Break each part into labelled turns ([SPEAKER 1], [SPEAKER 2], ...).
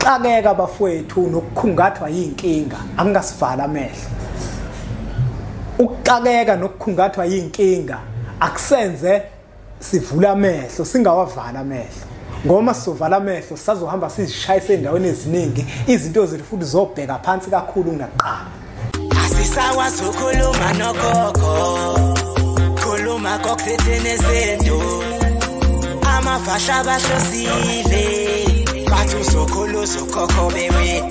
[SPEAKER 1] Ukuxakeka bafowethu nokukhungathwa yinkinga angasivala amehlo. Ukuxakeka nokukhungathwa yinkinga akusenze sivula amehlo singawavala amehlo. Ngoma sizovala amehlo sazohamba sizishayise endaweni eziningi izinto zethu futhi zobheka phansi kakhulu kunaqala.
[SPEAKER 2] Asisakwazi ukukhuluma nogogo, khuluma kokuthethene izinto, amavasha abahlosile bathi uzokhuluza ukhokho bewe.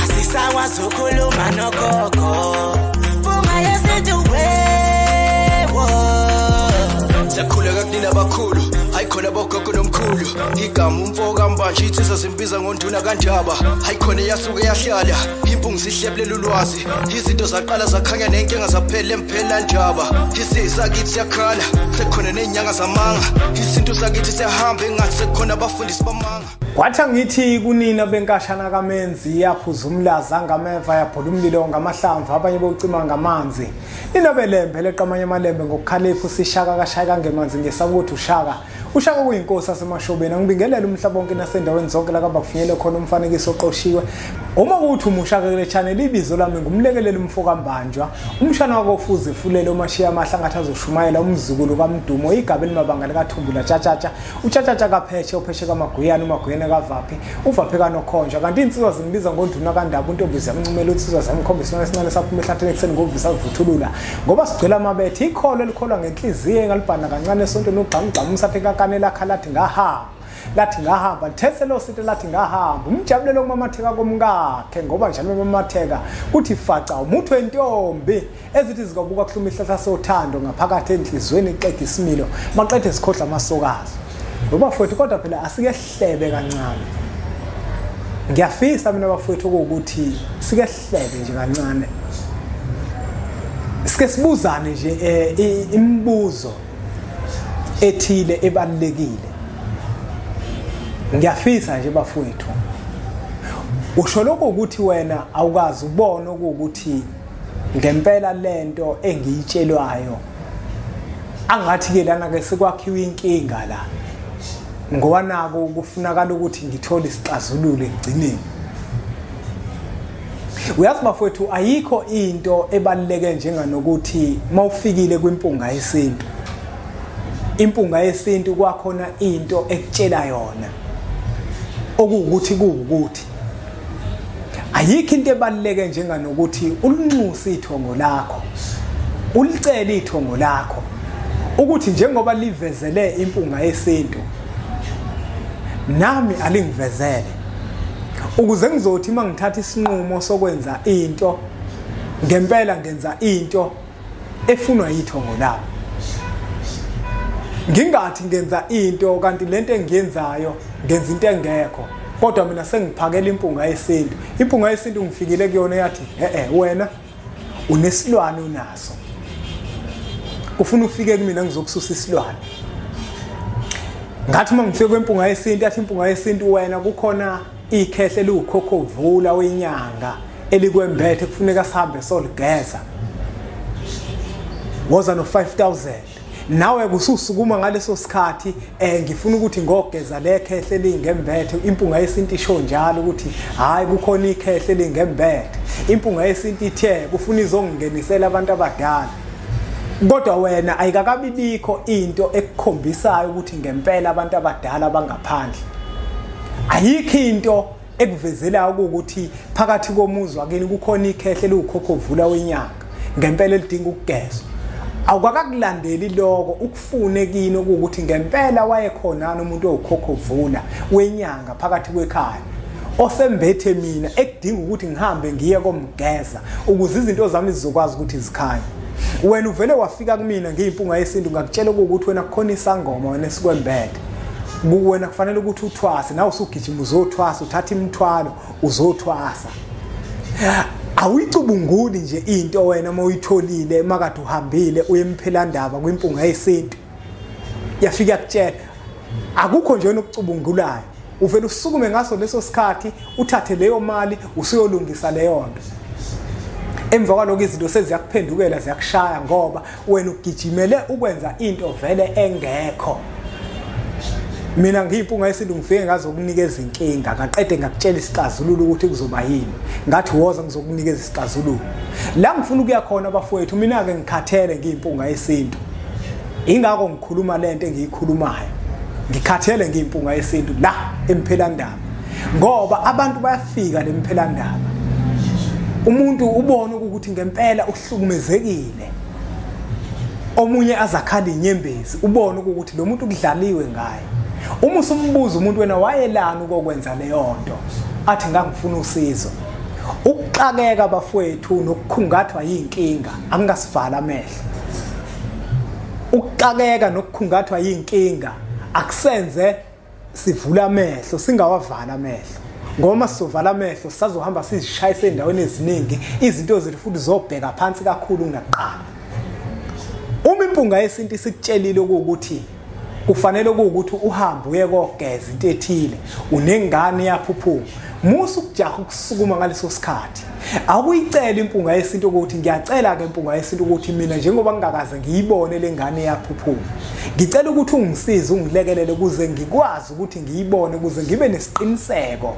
[SPEAKER 2] Asisakwazi ukukhuluma nogogo, bunga yezinto wewo.
[SPEAKER 3] Siyakhuleka kunina bakhulu, ayikhona bogogo nomkhulu. Igama umfoka mbanje ithi sasimbiza ngonduna kanjaba. Ayikhona yasuke yahlala, impungu sihlephlela ulwazi. Izinto zaqala zakhanya nenkinga zaphela emphela njaba. Isizwe kithi siyakhala, sekukhona nenyanga zamanga. Izinto zakithi siyahamba engathi sekukhona abafundisi bamanga.
[SPEAKER 1] Kwathi ngithi kunina benkashana kaMenzi yaphuza umlaza angameva yaphola umlilo ngamahlamvu abanye bocima ngamanzi. Inobelembe leqamanye amalembe ngokukhalipha sishaka kashaka ngemanzi ngesakuthi ushaka kuyinkosi asemashobeni angibingelela umhlaba wonke nasendaweni zonke la kaba kufinyele khona umfanekiso oqoshiwe. Uma kuthi umushaka kule channel ibizo lami ngumlekeleli umfoka mbanjwa umshana wako ufuze fulele umashiya amahlangatha azoshumayela umzukulu kaMdumo igaba elimabanga lika Thumbula Chachacha uchachacha kaPheshe uPheshe kaMaguyane uMaguyane kaVaphi uVaphi kaNokhonja kanti insizwa zingibiza ngonduna kaNdaba untombi ziyamncumela insizwa zamkhombisa esincane saphuma ehlatheni ekseni ngobvisa vuthulula ngoba sigcwele amabethe ikholo elikholwa ngenhliziyo engalibhana kancane esonto nogqamgqamu sathe kakanela khalathi ngahamba lithese lo sithi lathi ngahamba umjabulelo kumamatheka komkakhe ngoba njalo mamatheka kuthi faca umuthu wentombi ezithi zikabuka kuhluma ihlahla sothando ngaphakathi enhlizweni iqeda isimilo maqedwe sikhohla amasokazi ngoba futhi kodwa phela asike hlebe kancane. Ngiyafisa mina bafowethu ukuthi sike hlebe nje kancane sike sibuzane nje imibuzo ethile ebalekile. Ngiyafisa nje bafowethu usho lokho ukuthi wena awukazi ubone ukuthi ngempela lento engiyitshelwayo angathi ke lana ke sekwakhiwa inkinga la ngoba nako kufunakala ukuthi ngithole isixazululo egcineni. Uyazi bafowethu ayikho into ebaluleke njenganokuthi mawufikile kwimpunga yesintu. Impunga yesintu kwakhona into ekutshela yona okuwukuthi kuwukuthi ayikho into ebaluleke njenganokuthi ulinxusa ithongo lakho ulicela ithongo lakho ukuthi njengoba livezele impunga yesintu nami alingivezele ukuze ngizothi mangithatha isinqumo sokwenza into ngempela ngenza into efunwa yithongo lakho. Ngingathi ngenza into kanti lento engiyenzayo ngenza into engekho kodwa mina sengiphakela impunga yesintu. Impunga yesintu ngifikile kuyona yathi wena unesilwane unaso ufuna ufike kumina ngizokususa isilwane. Ngathi mangifike kwimpunga yesintu yathi impunga yesintu wena kukhona ikhehle liwukhokhovula wenyanga elikwembethe kufuneka sihambe soligeza woza no 5000 nawe kususukuma ngaleso sikhathi ngifuna ukuthi ngogeza lekhehle lingembethe. Impunga yesintu isho njalo ukuthi hayi kukhona ikhehle lingembethe. Impunga yesintu ithe kufuna izongenisela abantu abadala kodwa wena ayikakabibikho into ekukhombisayo ukuthi ngempela abantu abadala bangaphandle. Ayikho into ekuvezelayo ukuthi phakathi komuzi wakini kukhona ikhehle liwukhokhovula wenyanga ngempela elidinga ukugezwa. Awukakakulandeli lokho ukufune kini ukuthi ngempela wayekhona umuntu owukhokhovula wenyanga phakathi kwekhaya osembethe mina ekudinga ukuthi ngihambe ngiye komgeza ukuze izinto zami zizokwazi ukuthi zikhanye. Wena uvele wafika kumina ngiyimpunga yesintu ngakutshela ukuthi wena kukhona isangoma wena esikwembethe. Wena kufanele ukuthi uthwase nawe usugijima uzothwasa uthatha imithwalo uzothwasa. Awuyicubunguli nje into wena mawuyitholile makade uhambile uyemphelandaba kwimpunga yesintu yafika kutshela akukho nje ukucubungulayo uvela usukume ngaso leso sikhathi uthathe leyo mali usuyolungisa leyo nto. Emva kwalokho izinto seziyakuphendukela ziyakushaya ngoba wena ugijimele ukwenza into vele engekho. mina ngiyimpunga yesintu ngifike ngazokunikeza inkinga ngaqede ngakutshela isixazululo ukuthi kuzoba yini ngathi woza ngizokunikeza isixazululo la ngifuna ukuya khona abafowethu mina ke ngikhathele ngiyimpunga yesintu ingakho ngikhuluma lento engiyikhulumayo ngikhathele ngiyimpunga yesintu la emphelandaba ngoba abantu bayafika lemphelandaba umuntu ubone ukuthi ngempela uhlukumezekile omunye azakhala inyembezi ubone ukuthi lo muntu kudlaliwe ngaye uma usumbuza umuntu wena wayelana ukokwenza leyo nto athi ngangifuna usizo ukuxakeka abafowethu nokukhungathwa yinkinga angasivala amehlo ukuxakeka nokukhungathwa yinkinga akusenze sivula amehlo singawavala amehlo ngoma sizovala amehlo sisazohamba sizishayise endaweni eziningi izinto zethu futhi zobheka phansi kakhulu kunaqala uma impunga yesintu isikutshelile ukuthi kufanele ukuthi uhambe uye kogeza into ethile unengane yaphuphuma musu ukujaha ukusukuma ngaleso sikhathi akuyicela impunga yesintu ukuthi ngiyacela ke impunga yesintu ukuthi mina njengoba ngingakaze ngiyibone lengane yaphuphuma ngicela ukuthi ungisize ungilekelele kuze ngikwazi ukuthi ngiyibone kuze ngibe nesiqiniseko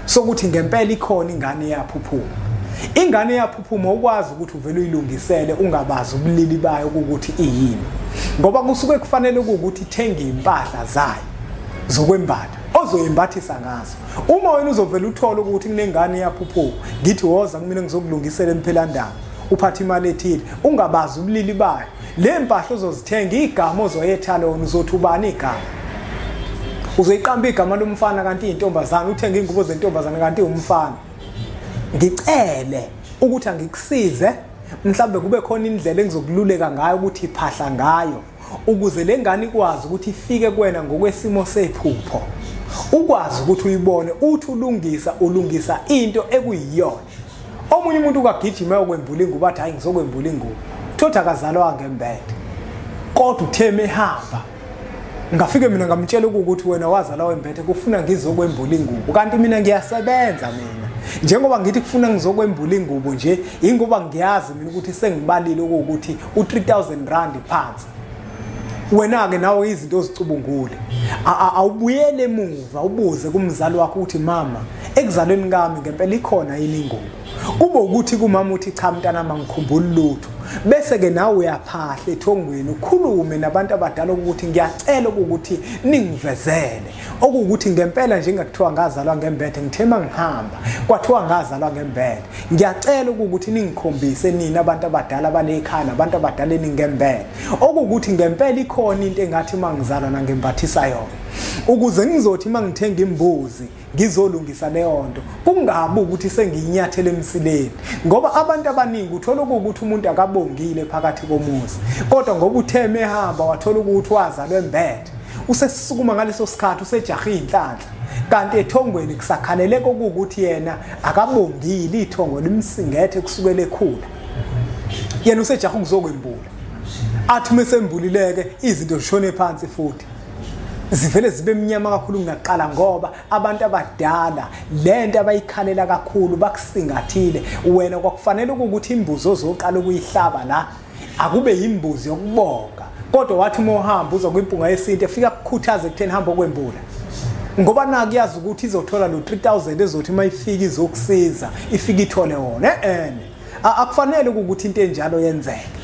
[SPEAKER 1] sokuthi ngempela ikhona ingane yaphuphuma ingane yaphuphuma ukwazi ukuthi uvele uyilungisele ungabazi ubulili bayo ukuthi iyini ngoba kusuke kufanele ukuthi ithenge impahla zayo zokwembatha ozoyimbathisa ngazo uma wena uzovela uthola ukuthi kunengane yaphuphuma ngithi woza kumina ngizokulungisela emphelandaba uphatha imali ethile ungabazi ubulili bayo le mpahla ozozithenga igama ozoyethala wona uzothi ubani igama uzoyiqamba igama lomfana kanti intombazana uthenga ingubo zentombazana kanti umfana ngicele ukuthi angikusize mhlawumbe kube khona indlela engizokululeka ngayo ukuthi iphahla ngayo ukuze lengane ikwazi ukuthi ifike kuwena ngokwesimo sephupho ukwazi ukuthi uyibone uthi ulungisa into ekuyiyona omunye umuntu ukagijima yokwembula ingubo athi hayi ngizokwembula ingubo thothi akazalwa ngembethe kodwa utheme ehamba ngafike mina ngamtshela ukuthi wena wazalwa wembethe kufuna ngizokwembula ingubo kanti mina ngiyasebenza mina njengoba ngithi kufuna ngizokwembula ingubo nje ingoba ngiyazi mina ukuthi sengibalile ukuthi u3000 rand phansi wena ke nawe izinto ozicubungule awubuyele emuva ubuze kumzali wakho ukuthi mama ekuzalweni ngami ngempela ikhona yini ingubo kube ukuthi kumama uthi cha mntana mangikhumbula lutho bese ke nawe uyaphahla ethongweni ukhulume nabantu abadala ukuthi ngiyacela ukuthi ningivezele okuthi ngempela njengakuthiwa ngazalwa ngembethe ngithema ngihamba kwathiwa ngazalwa ngembethe ngiyacela ukuthi ningikhombise nina abantu abadala balekhaya nabantu abadala ningembethe okuthi ngempela ikhona into engathi mangizalwa nangembathisa yona ukuze ngizothi mangithenga imbuzi ngizolungisa leyo nto kungabi ukuthi sengiyinyathele emsileni ngoba abantu abaningi uthola ukuthi umuntu akabongile phakathi komuzi kodwa ngoba utheme ehamba wathola ukuthi wazalwe embethe usesukuma ngaleso sikhathi usejaha inhlanhla kanti ethongweni kusakhaleleka ukuthi yena akabongile ithongo limsingethe kusukela ekhula yena usejaha ukuzokwembula athi mesembulileke izinto zishone phansi futhi zivele zibe mnyama kakhulu ngaqala ngoba abantu abadala lento abayikhalela kakhulu bakusingathile wena kwakufanele ukuthi imbuzi ozoqala ukuyihlaba la akube imbuzi yokubonga kodwa wathi uma uhamba uza kwimpunga yesintu efika kukhuthaze ekutheni hamba okwembula ngoba naku yazi ukuthi izothola lo 3000 ezothi mayifika izokusiza ifika ithole wona akufanele ukuthi into enjalo yenzeke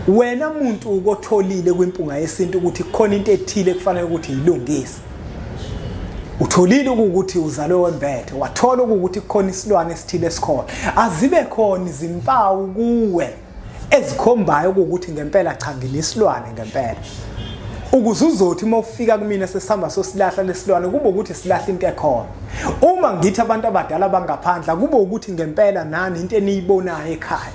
[SPEAKER 1] wena muntu ukotholile kwimpunga yesintu ukuthi khona into ethile kufanele ukuthi ilungise utholile ukuthi uzalwe wembethe wathola ukuthi khona isilwane esithile esikhona azibe khona izimpawu kuwe ezikhombayo ukuthi ngempela cha ngilisilwane ngempela ukuze uzothi uma ufika kumina sesihamba sosilahla lesilwane kube ukuthi silahla into ekhona uma ngithi abantu abadala bangaphandla kube ukuthi ngempela nani into eniyibonayo ekhaya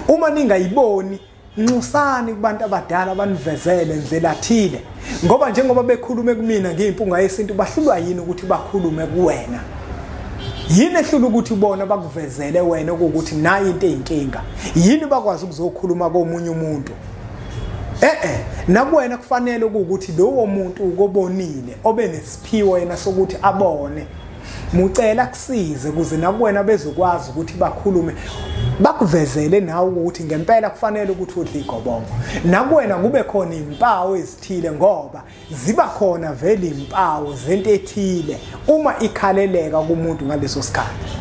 [SPEAKER 1] uma ningayiboni nxusani kubantu abadala banivezele ndlela thile ngoba njengoba bekhulume kumina ngimpunga yesintu bahlulwa yini ukuthi bakhulume kuwena yini ehlula ukuthi ubona bakuvezele wena ukuthi nayi into eyinkinga yini bakwazi ukuzokhuluma komunye umuntu nakuwena kufanele ukuthi lowo muntu ukobonile obe nesiphiwo yena sokuthi abone mucela kusize kuze nakuwena bezokwazi ukuthi bakhulume bakuvezele nawe ukuthi ngempela kufanele ukuthi udle igobongo nakuwena kube khona impawu ezithile ngoba ziba khona vele impawu zento ethile uma ikhaleleka kumuntu ngaleso sikhathi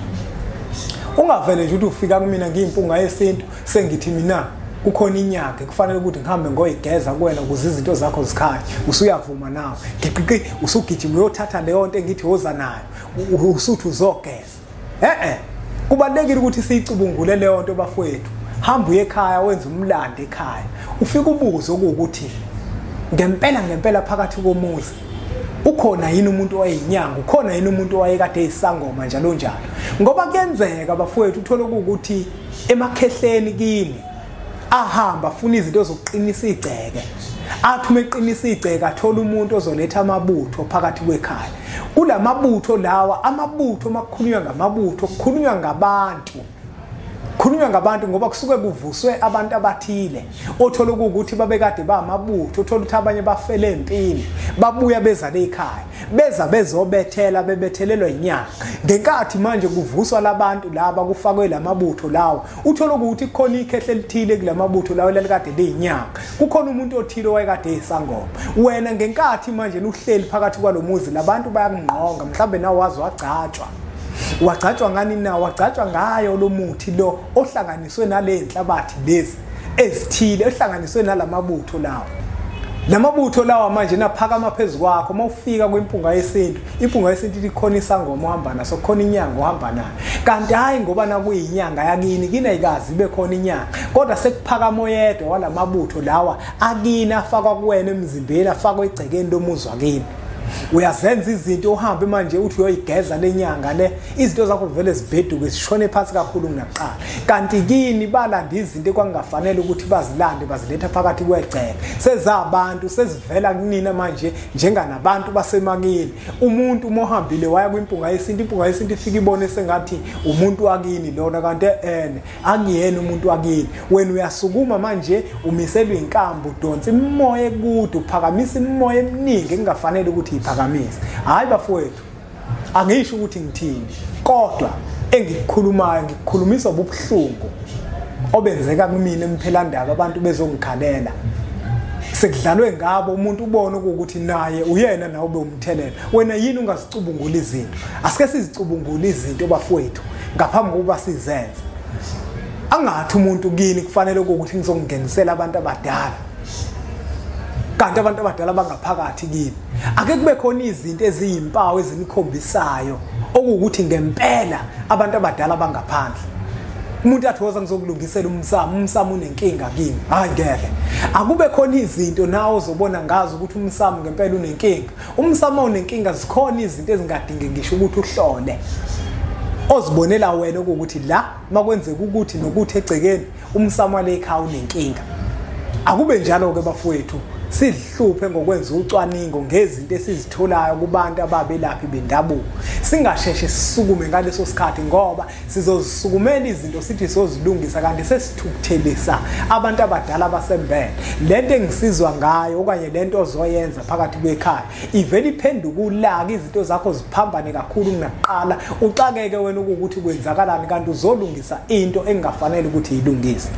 [SPEAKER 1] ungavele nje ukuthi ufika kumina ngiyimpunga yesintu sengithi mina kukhona inyanga kufanele ukuthi ngihambe ngoyigeza kuwena ukuze izinto zakho zikhanye usuyavuma nawe giqiqi usugijima uyothatha leyo nto engithi woza nayo usuthi uzogeza kubalekile ukuthi siyicubungule leyo nto bafowethu hamba uye ekhaya wenza umlando ekhaya ufika ubuze ukuthi ngempela phakathi komuzi ukhona yini umuntu owayinyanga ukhona yini umuntu owayekade eyisangoma njalo njalo ngoba kuyenzeka bafowethu uthole ukuthi emakhehleni kini ahamba afuna izinto zokuqinisa igceke athi uma eqinisa igceke athola umuntu ozoletha amabutho phakathi kwekhaya kulamabutho lawa amabutho makukhulunywa ngamabutho kukhulunywa ngabantu ngoba kusuke kuvuswe abantu abathile othola ukuthi babekade bamabutho othola ukuthi abanye bafele empini babuya beza lekhaya beza bezobethela bebethelelwa inyanga ngenkathi manje kuvuswa labantu laba kufakwe lamabutho lawo uthola ukuthi khona ikhehle elithile kulamabutho lawo lelikade leyinyanga kukhona umuntu othile owayekade eyisangoma wena ngenkathi manje uhleli phakathi kwalomuzi labantu bayakungqonga mhlambe nawe wazi wagcatshwa ngani na wagcatshwa ngayo lo muthi lo ohlanganiswe nale inhlabathi lezi ezithile ohlanganiswe nalamabutho lawo lamabutho lawa manje naphakama phezulu kwakho mawufika kwimpunga yesintu impunga yesintu likhona isangoma ohamba naso khona inyanga ohamba nayo kanti hayi ngoba nakuyinyanga yakini kinayikazi ibe khona inyanga kodwa sekuphakama oyedwa walamabutho lawa akini afakwa kuwena emzimbeni afakwa egcekeni lomuzi wakini uyazenza izinto uhambe manje uthi uyoyigeza lenyanga le izinto zakho vele zibheduke zishone phansi kakhulu kunaqala kanti kini balanda izinto ekwangafanele ukuthi bazilande baziletha phakathi kwegceke sezabantu sezivela kunina manje njenganabantu basemakini umuntu mohambile waya kwimpunga yesintu impunga yesintu ifika ibone sengathi umuntu wakini lona kanti angiyena umuntu wakini wena uyasukuma manje umiselwe inkambu donsi imoya ekude uphakamisa imoya eminingi engafanele ukuthi iphakamisa hayi bafowethu angisho ukuthi ngithini kodwa engikukhulumayo ngikukhulumisa ubuhlungu obenzeka kumina emphelandaba abantu bezongikhalela sekudlalwe ngabo umuntu ubone ukuthi naye uyena nawe ubumthelela wena yini ungazicubungula izinto asike sizicubungula izinto bafowethu ngaphambi kokuba sizenze angathi umuntu kini kufanele ukuthi ngizongenisela abantu abadala kanti abantu abadala bangaphakathi kini ake kube khona izinto eziyimpawu ezinikhombisayo okuwukuthi ngempela abantu abadala bangaphandle umuntu athoza ngizokulungisela umsamo unenkinga kimi hayi ngeke akube khona izinto nawo uzobona ngazo ukuthi umsamo ngempela unenkinga umsamo unenkinga zikhona izinto ezingadinge ngisho ukuthi uhlole ozibonela wena ukuthi la makwenzeka ukuthi nokuthi egcekeni umsamo lekhaya unenkinga akube njalo ke bafowethu sihluphe ngokwenza ucwaningo ngezinto esizitholayo kubantu ababelaphi bendabuko singasheshe sisukume ngaleso sikhathi ngoba sizozisukumela izinto sithi sozilungisa kanti sesithukuthelisa abantu abadala basembele lento engisizwa ngayo okanye lento ozoyenza phakathi kwekhaya ivele iphenduka ulaka izinto zakho ziphambane kakhulu kunaqala uxakeke wena ukuthi kwenzakalani kanti uzolungisa into engafanele ukuthi ilungise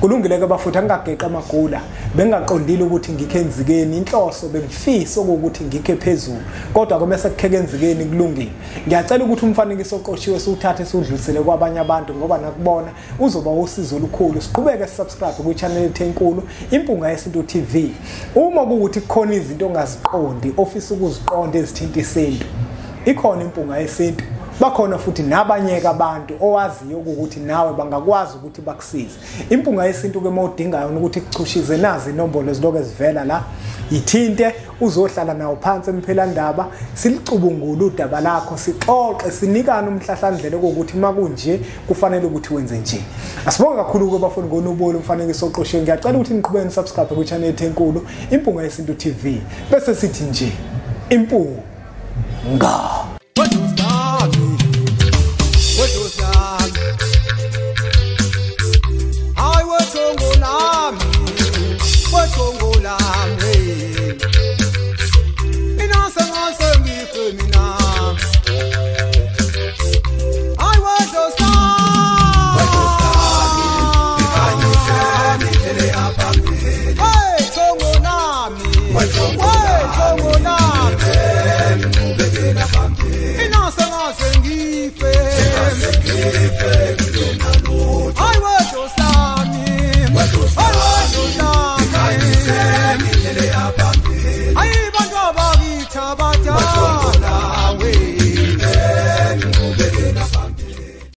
[SPEAKER 1] kulungile ke bafutha ngingageqa amagula bengaqondile ukuthi ngikenzikeni inhloso bengifisa ukuthi ngikhe phezulu kodwa komese kukheke enzikeni kulungile ngiyacela ukuthi umfanekiso oqoshiwe siwuthathe siudlulisele kwabanye abantu ngoba nakubona uzoba usizo olukhulu siqhubeke subscribe ku channel yethu enkulu Impunga Yesintu TV uma kuukuthi kukhona izinto ongaziqondi ofisa ukuziqonda ezithinta isintu ikhona Impunga Yesintu bakhona futhi nabanyeka abantu owaziyo ukuthi nawe bangakwazi ukuthi bakusize Impunga Yesintu ke mawudingayo ukuthi kuchushize nazi inombolo eziloke zivela la ithinte uzohlala nawo phansi emphelandaba silicubungula udaba lakho sixoxe sinikana umhlahlandlela ukuthi makunje kufanele ukuthi wenze nje asibonga kakhulu ke bafuni ngonobolo umfanekiso oqoshiwe ngiyacela ukuthi niqhubeni subscribe ku channel yethu enkulu Impunga Yesintu TV bese sithi nje impunga
[SPEAKER 4] ngiphephe